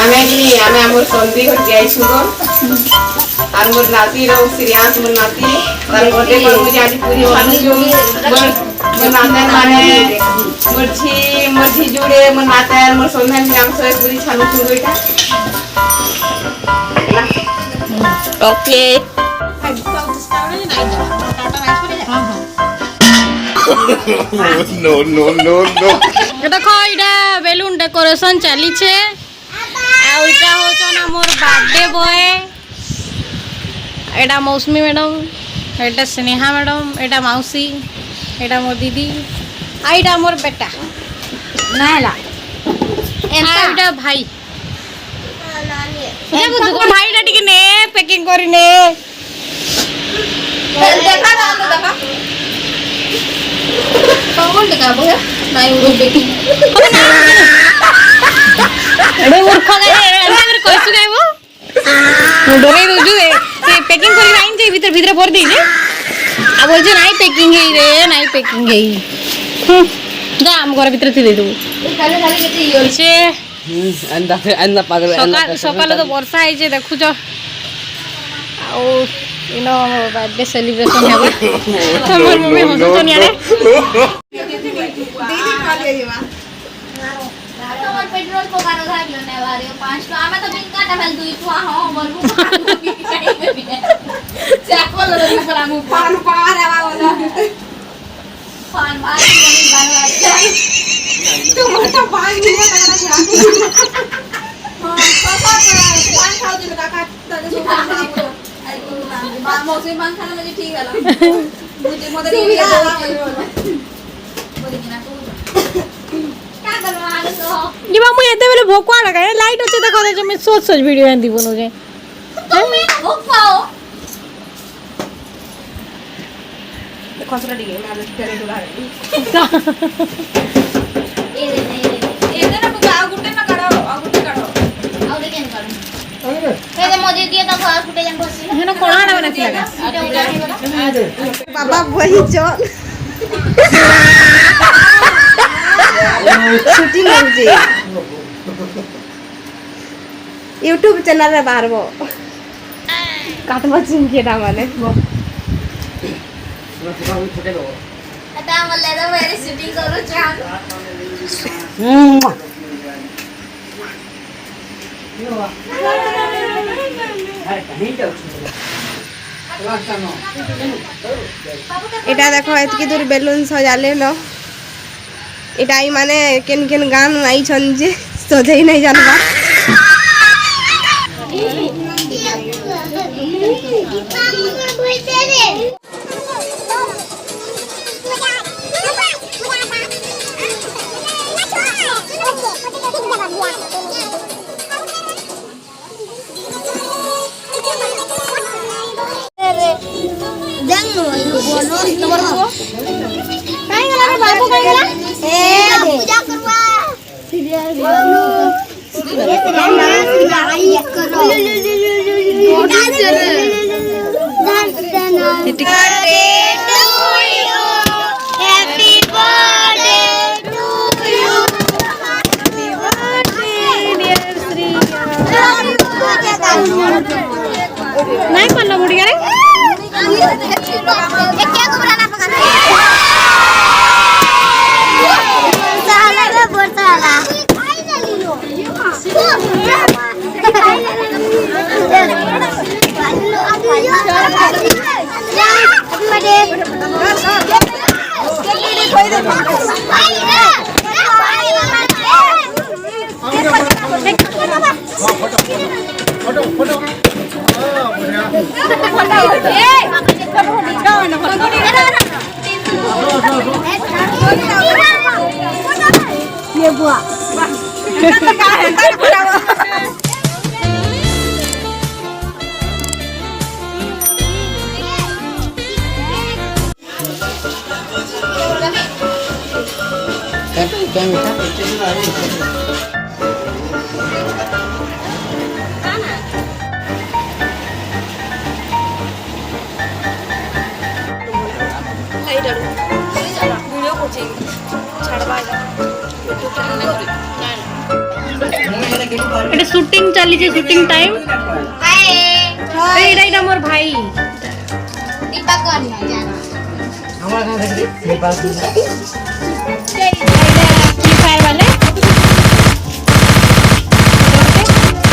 आमे हमर संदी घर जाइछु गो आर मोर नाती रो श्रीयांश मोर नाती तार बर्थडे पर मुझे आज पूरी छानु जो मोर नाते माने मोर झी जुड़े मोर नाते मोर सोमेन नाम से पूरी छानु जो बेटा okay no no no no देखो इडा बेलून डेकोरेशन चली छे आ इटा होचन हमर बर्थडे बॉय एटा मौसमी मैडम एटा स्नेहा मैडम एटा मौसी एटा मोर दीदी आ इटा मोर बेटा नाला एटा भाई ए बुझ को भाई डा टिके ने पैकिंग करी ने देखा ना तो देखा कौन देखा बोया नाही उडो बेटी अरे मूर्ख गाय एंता कर कइसु गायबो डोरे रोजु ए पैकिंग करी राइन जे भीतर भीतर भर देई जे आ बोल जे नाही पैकिंग हेई रे नाही पैकिंग हेई जा हम घर भीतर थी दे दो खाली खाली केते इयो से अंदा पागल सकाल तो वर्षा आई जे देखु जो आ इनो बर्थडे सेलिब्रेशन हेबो हमर मम्मी हसो निया रे दीदी खा ले जेवा तोर पेट्रोल को गानो धारलो ने बारे 5 तो आमे तो बिन काटा भेल 2 तो हां बोलबो चाको लो पर हम पान पार आवा वाला पान मार नहीं गानो तू मोटा पान नहीं लगा छा हां पापा पान खाओ दिन काका तो मौसमी पान खाना मुझे ठीक है मुझे मदर ये क्या करवा आलो तो ये मामू एते बेले भोकवा लगा है लाइट होते देखो दे मैं सोच सोच वीडियो एंदी बनो जे तुम भोक पाओ देखो सरा डी मैं आज करे डोला ये दे ना मुझे आगुटे ना काढो आगुटे केन काढो ए मोदी दिए तो घर फुटे जन बसी है ना कोणा ना बनती लगा बाबा वही चल शूटिंग हो जे YouTube चैनल रे बाहरबो काटबो चिन के दा माने आता मल्ले तो मेरी शूटिंग करू चाह এটা দেখো এতকি দূর বেলুন সজালে লো এটা আই মানে কেন কেন গান আইছন যে সজাই নাই জানবা बाबू पूजा करवा नहीं पन्ना मुड़ी रे क्या घबराना पकाना साला रे बोरसाला ये बुआ এটা শুটিং চালিছে, শুটিং টাইম। এইটা এটা আমার ভাই। আমার